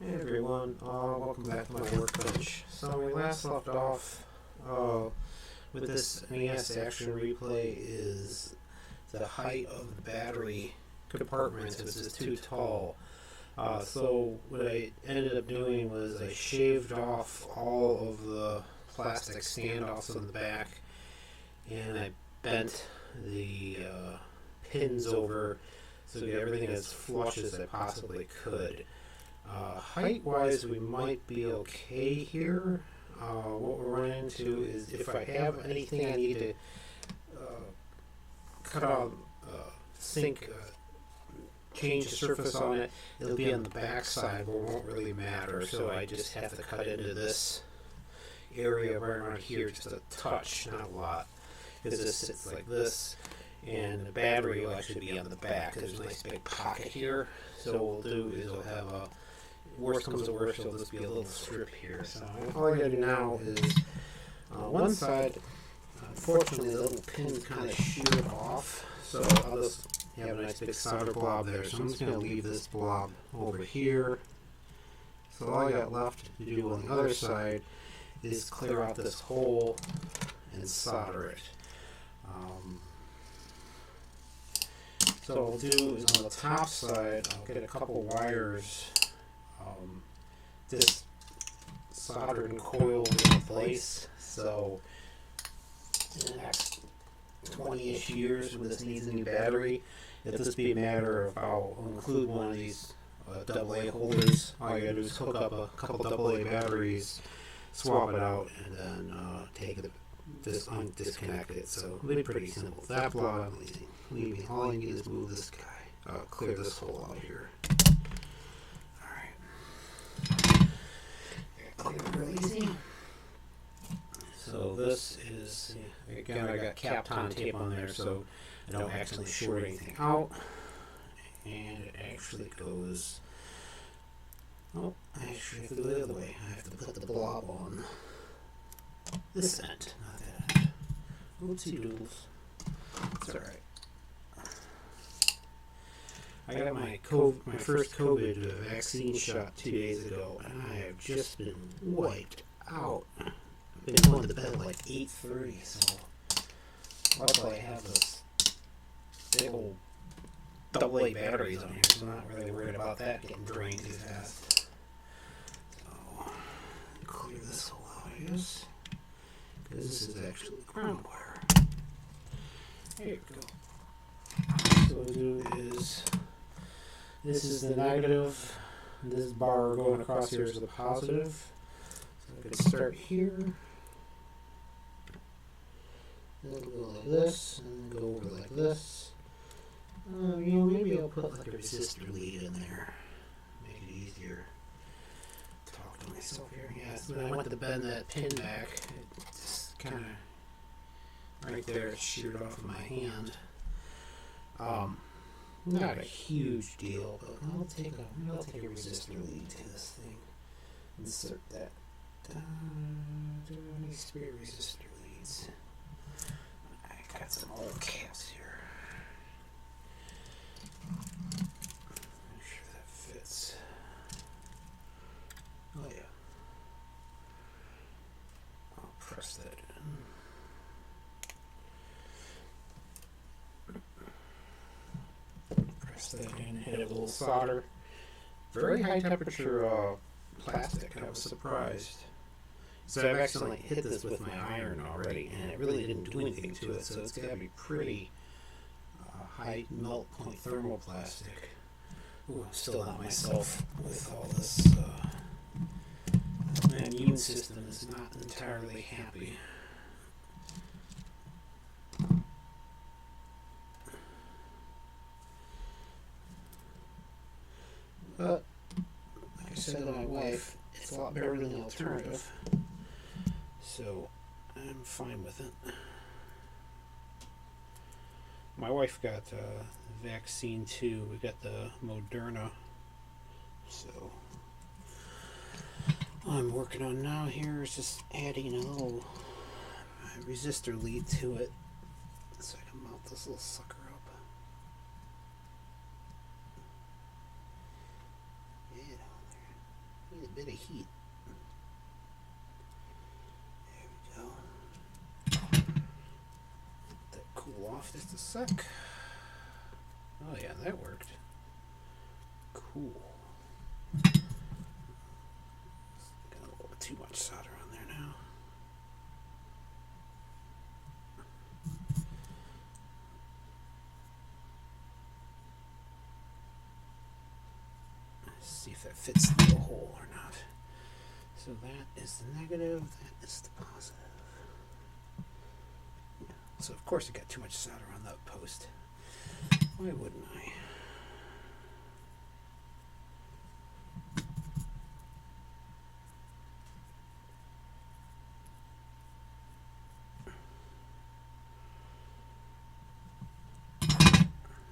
Hey everyone, welcome back to my workbench. So we last left off with this NES action replay is the height of the battery compartments was just too tall. So what I ended up doing was I shaved off all of the plastic standoffs on the back and I bent the pins over so to get everything as flush as I possibly could. Height-wise, we might be okay here. What we're running into is if I have anything I need to cut out, sink, change the surface on it, it'll be on the back side where it won't really matter. So I just have to cut into this area right around here, just a touch, not a lot. Because this sits like this, and the battery will actually be on the back. There's a nice big pocket here. So what we'll do is we'll have a worst comes to worst, it'll just be a little strip here. So all I gotta do now is one side, unfortunately the little pins kind of sheared off, so I'll just have a nice big solder blob there. So I'm just gonna leave this blob over here. So all I got left to do on the other side is clear out this hole and solder it. So what I'll do is on the top side, I'll get a couple wires just soldered and coiled in place. So in the next 20-ish years when this needs a new battery, it'll just be a matter of I'll include one of these AA holders. All I gotta do is hook up a couple AA batteries, swap it out, and then disconnect it. So it'll be pretty simple. That blob, all I need is move this guy, clear this hole out here. Clear it real easy. So this is, again, I got Kapton tape on there so I don't accidentally short anything out. And it actually goes, oh, I actually have to go the other way. I have to put the blob on this end, not that end. Oopsie doodles. It's alright. I got my first COVID vaccine shot 2 days ago, and I have just been wiped out. I've been going to bed like 8:30, so luckily I have this big old AA batteries on here, so I'm not really worried about that getting drained too fast. So, clear this hole out, I guess, because this is actually ground wire. There you go. So what we'll do is, this is the negative, and this bar going across here is the positive. So I could start here, then go like this, and then go over like this. Maybe I'll put like a resistor lead in there, make it easier to talk to myself here. Yeah, so when I went to bend that pin back, it just kind of, right there, it sheared off of my hand. Not a huge deal, but I'll take a resistor lead to this thing. Insert that. Do any spare resistor leads? I got some old caps here. Make sure that fits. Oh yeah. I'll press that in. That in, hit it with a little solder. Very high temperature plastic. I was surprised. So I've accidentally hit this with my iron already, and it really didn't do anything to it. So it's got to be pretty high melt point thermoplastic. Ooh, I'm still not myself with all this. My immune system is not entirely happy. But, like I said to my wife, it's a lot better than the alternative, so I'm fine with it. My wife got the vaccine too. We got the Moderna, so all I'm working on now here is just adding a little resistor lead to it so I can mount this little sucker up. bit of heat. There we go. Let that cool off just a sec. Oh yeah, that worked. Cool. Got a little too much solder on there now. Let's see if that fits the hole or not. So that is the negative, that is the positive. Yeah. So of course I got too much solder on that post. Why wouldn't I?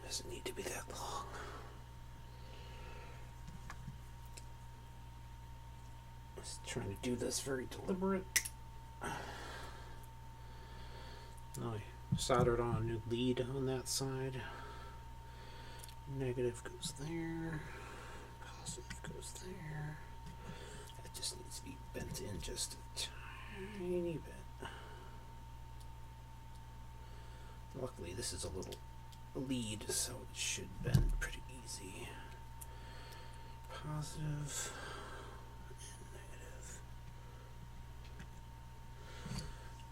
Doesn't need to be that long. Just trying to do this very deliberate. Now I soldered on a new lead on that side. Negative goes there. Positive goes there. That just needs to be bent in just a tiny bit. Luckily this is a little lead, so it should bend pretty easy. Positive and negative.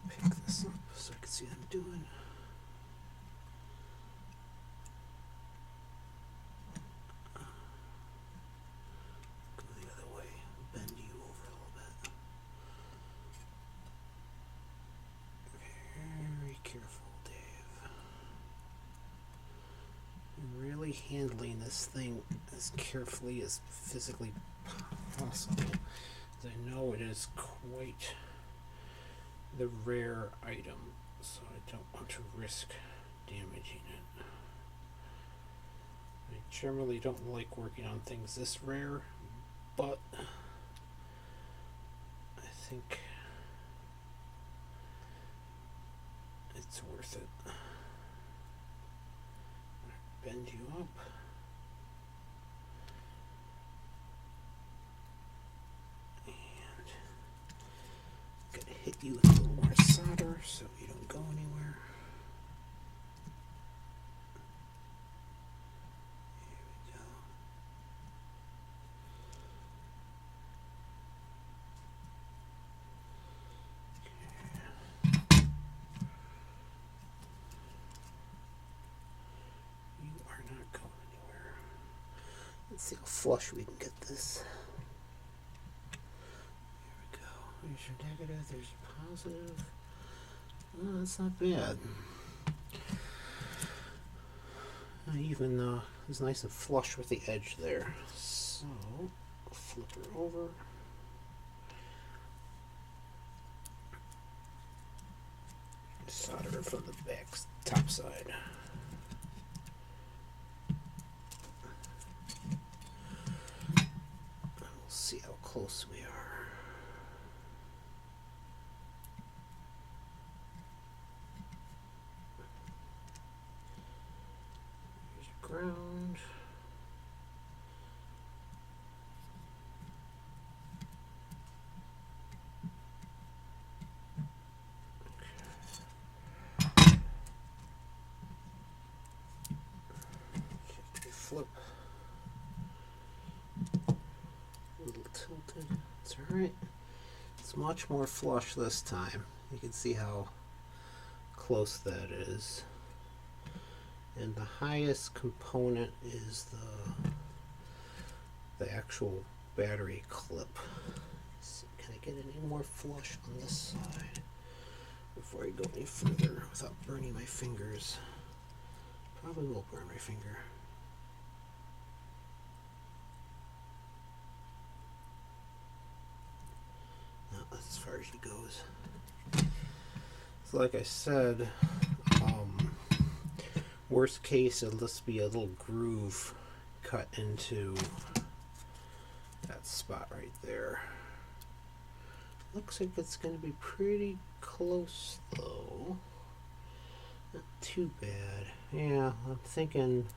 Pick this up so I can see what I'm doing. Go the other way. Bend you over a little bit. Very careful, Dave. I'm really handling this thing as carefully as physically possible, as I know it is quite the rare item, so I don't want to risk damaging it. I generally don't like working on things this rare, but I think it's worth it. Bend you up. And gotta hit you with a little more solder so you don't go anywhere. There we go. You are not going anywhere. Let's see how flush we can get this. There we go. There's your negative, there's your positive. Oh, that's not bad. Even it's nice and flush with the edge there. So, flip her over. Solder her from the back top side. We'll see how close we are. Here's your ground. Flip. A little tilted. It's alright. It's much more flush this time. You can see how close that is. And the highest component is the actual battery clip. So can I get any more flush on this side before I go any further without burning my fingers? Probably will burn my finger. That's as far as she goes. So like I said, worst case it'll just be a little groove cut into that spot right there. Looks like it's going to be pretty close though. Not too bad. Yeah, I'm thinking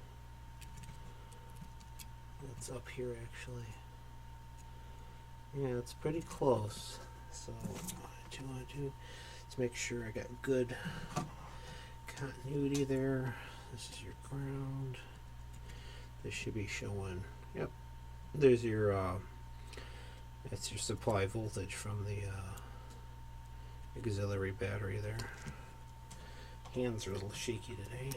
it's up here actually. Yeah, it's pretty close. So what you want to do is make sure I got good continuity there. This is your ground. This should be showing. Yep. There's your that's your supply voltage from the auxiliary battery there. Hands are a little shaky today.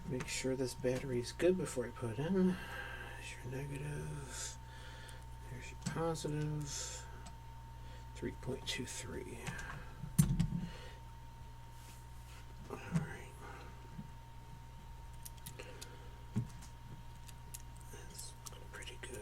Make sure this battery's good before I put it in. There's your negative. There's your positive. 3.23. Alright. That's pretty good.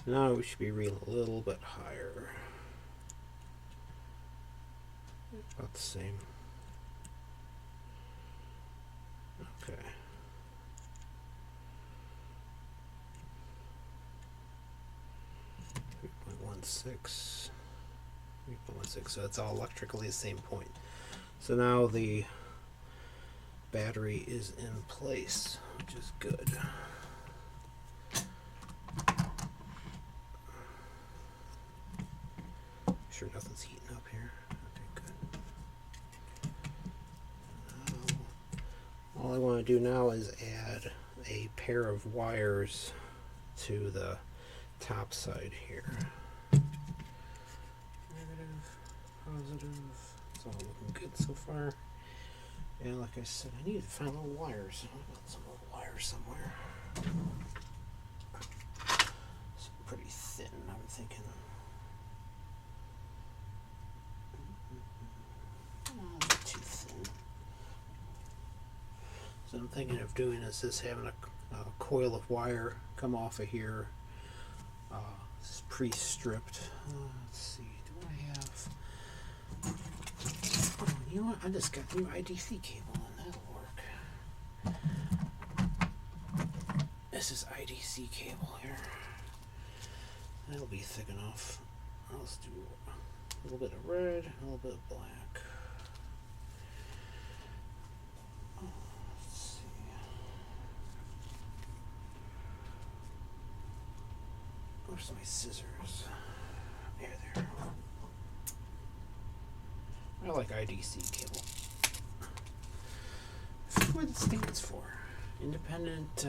Now we should be reading a little bit higher. About the same. Okay. 3.16. 3.16. So it's all electrically the same point. So now the battery is in place, which is good. Sure nothing's heating up here. Okay, good. All I want to do now is add a pair of wires to the top side here. Negative, positive. It's all looking good so far. And like I said, I need to find little wires. I've got some little wires somewhere. It's pretty thin, I'm thinking. Too thin. So I'm thinking of doing is just having a coil of wire come off of here. This is pre-stripped. Let's see. Do I have? Oh, you know what? I just got new IDC cable, and that'll work. This is IDC cable here. That'll be thick enough. Let's do a little bit of red, a little bit of black. Where's my scissors? There. I like IDC cable. I forget what it stands for. Independent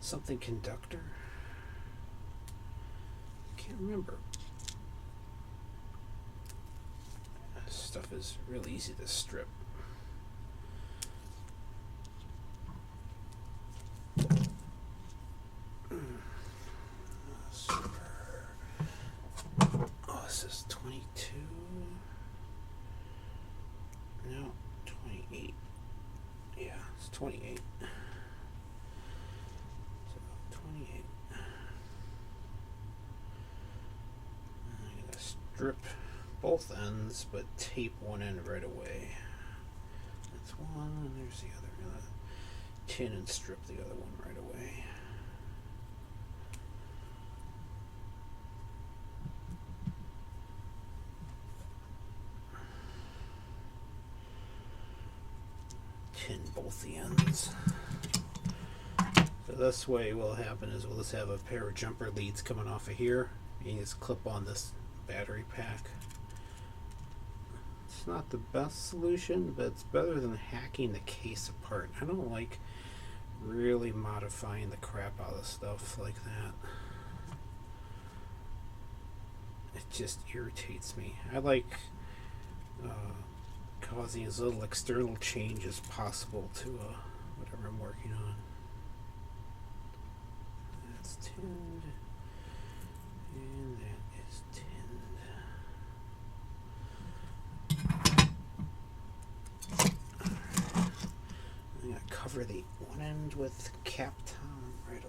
something conductor. Can't remember. This stuff is really easy to strip. Oh, this is 22. No, 28. Yeah, it's 28. So 28. I'm gonna strip both ends, but tape one end right away. That's one, and there's the other. I'm gonna tin and strip the other one right away. Tin both the ends. So this way what will happen is we'll just have a pair of jumper leads coming off of here. You just clip on this battery pack. It's not the best solution, but it's better than hacking the case apart. I don't like really modifying the crap out of stuff like that. It just irritates me. I like causing as little external change as possible to whatever I'm working on. That's tinned, and that is tinned. I'm going to cover the one end with Kapton right away.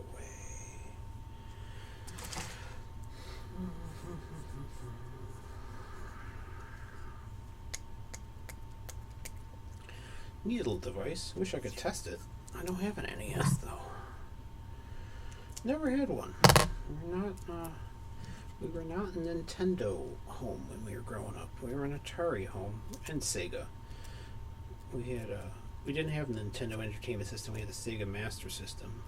Neat little device. Wish I could test it. I don't have an NES though. Never had one. We were not a Nintendo home when we were growing up. We were an Atari home and Sega. We didn't have a Nintendo Entertainment System. We had the Sega Master System.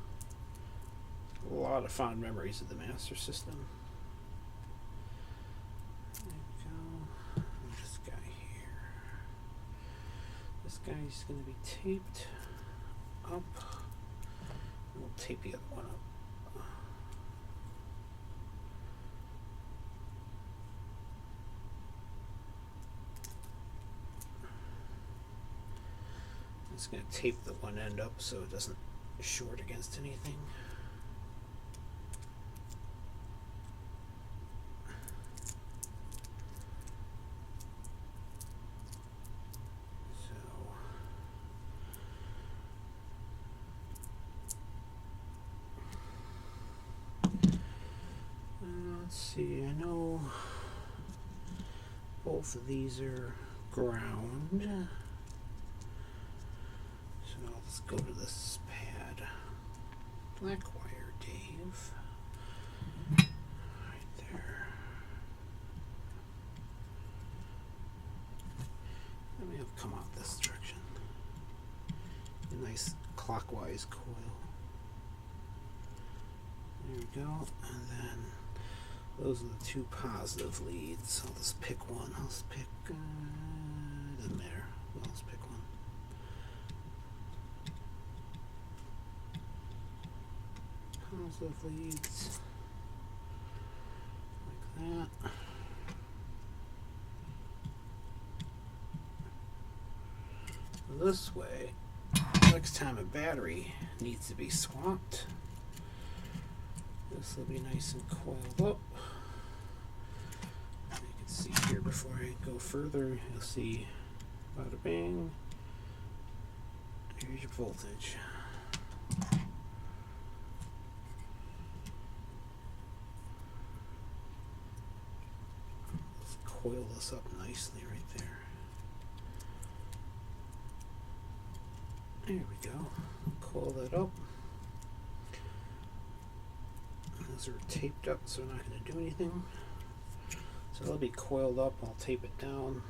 A lot of fond memories of the Master System. There we go. And this guy here. This guy's going to be taped up. We'll tape the other one up. It's going to tape the one end up so it doesn't short against anything. Let's see, I know both of these are ground. So let's go to this pad. Black wire, Dave. Right there. Let me have come out this direction. A nice clockwise coil. There we go, and then those are the two positive leads. I'll just pick one. I'll just pick, doesn't matter. Well, let's pick one. Positive leads. Like that. This way, next time a battery needs to be swapped, this will be nice and coiled up. You can see here before I go further, you'll see bada bang. Here's your voltage. Let's coil this up nicely right there. There we go. Coil that up. Those are taped up, so we're not going to do anything. So they'll be coiled up. I'll tape it down.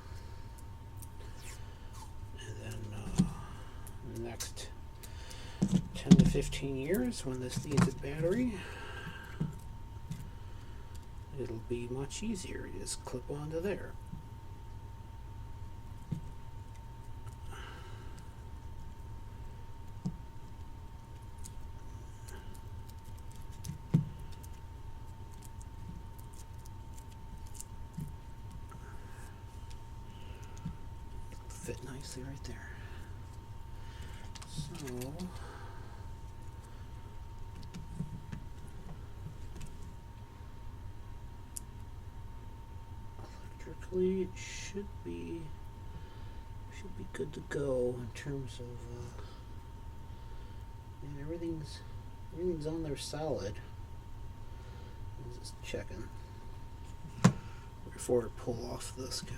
And then in the next 10 to 15 years, when this needs a battery, it'll be much easier. You just clip onto there. Fit nicely right there. So electrically it should be good to go in terms of and everything's on there solid. I'm just checking before I pull off this guy.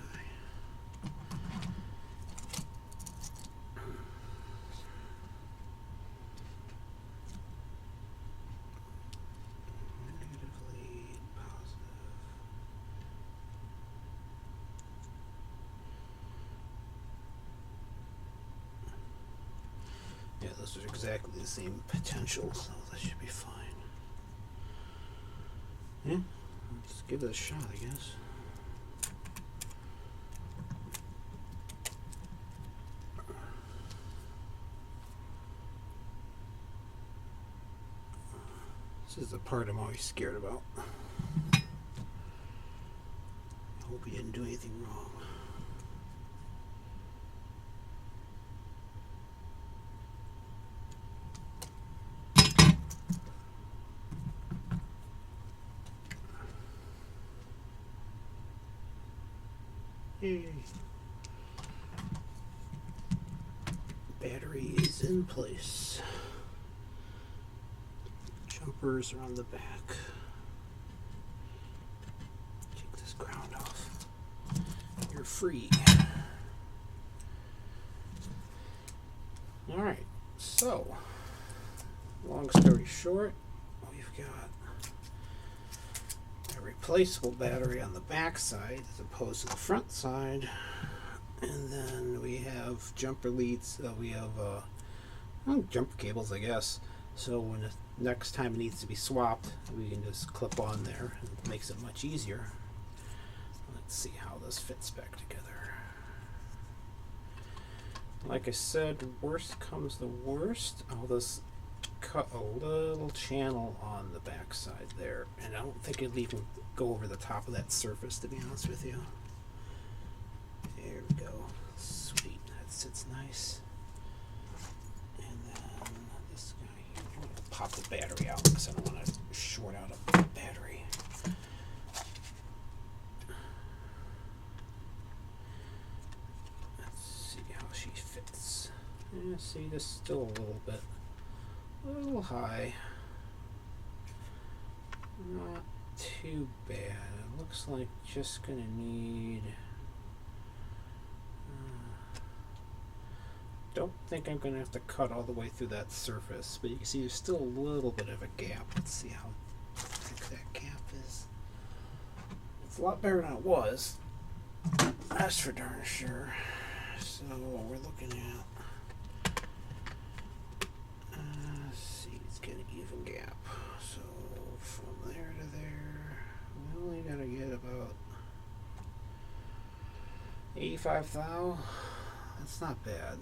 Yeah, those are exactly the same potential, so that should be fine. Yeah, let's give it a shot, I guess. This is the part I'm always scared about. I hope he didn't do anything wrong. Yay. Battery is in place. Jumpers are on the back. Take this ground off. You're free. Alright, so long story short, we've got a replaceable battery on the back side as opposed to the front side. And then we have jumper leads. We have jumper cables, I guess. So when the next time it needs to be swapped, we can just clip on there. It makes it much easier. Let's see how this fits back together. Like I said, worst comes to worst, I'll just cut a little channel on the back side there, and I don't think it'll even go over the top of that surface, to be honest with you. There we go. Sweet. That sits nice. And then this guy here, I'm going to pop the battery out because I don't want to short out a battery. Yeah, see, this is still a little high. Not too bad. It looks like just gonna need. Don't think I'm gonna have to cut all the way through that surface, but you can see there's still a little bit of a gap. Let's see how thick that gap is. It's a lot better than it was. That's for darn sure. So what we're looking at. Even gap. So from there to there, we only gotta get about 85 thou. That's not bad.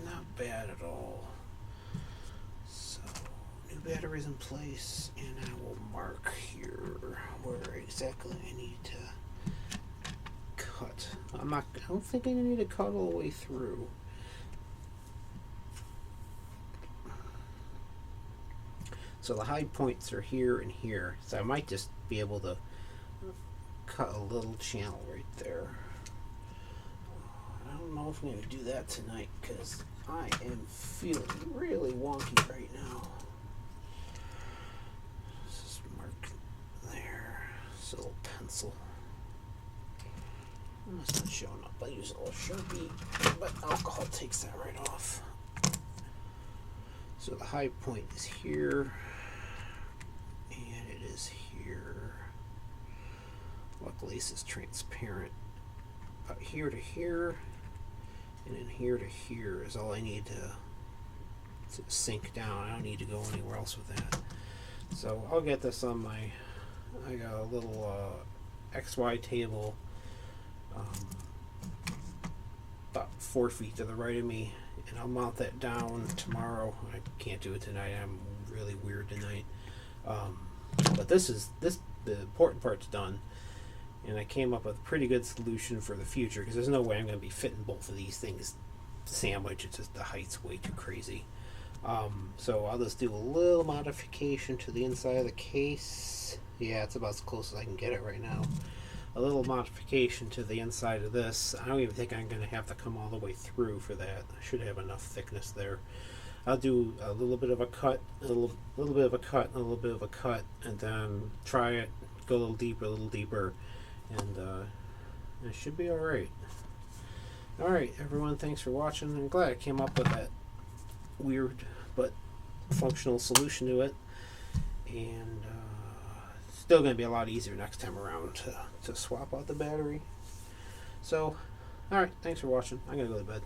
Not bad at all. So new batteries in place, and I will mark here where exactly I need to cut. I don't think I need to cut all the way through. So the high points are here and here, so I might just be able to cut a little channel right there. I don't know if I'm going to do that tonight because I am feeling really wonky right now. Let's just mark there. It's a little pencil. It's not showing up. I use a little Sharpie, but alcohol takes that right off. So the high point is here. Here. Luckily this is transparent. About here to here, and then here to here is all I need to sink down. I don't need to go anywhere else with that. So I'll get this on I got a little XY table about 4 feet to the right of me, and I'll mount that down tomorrow. I can't do it tonight. I'm really weird tonight. But the important part's done, and I came up with a pretty good solution for the future because there's no way I'm going to be fitting both of these things sandwiched. It's just the height's way too crazy. So I'll just do a little modification to the inside of the case. Yeah, it's about as close as I can get it right now. A little modification to the inside of this. I don't even think I'm going to have to come all the way through for that. I should have enough thickness there. I'll do a little bit of a cut, a little bit of a cut, and a little bit of a cut, and then try it, go a little deeper, and it should be alright. Alright, everyone, thanks for watching. I'm glad I came up with that weird but functional solution to it, and it's still going to be a lot easier next time around to swap out the battery. So, alright, thanks for watching. I'm going to go to bed.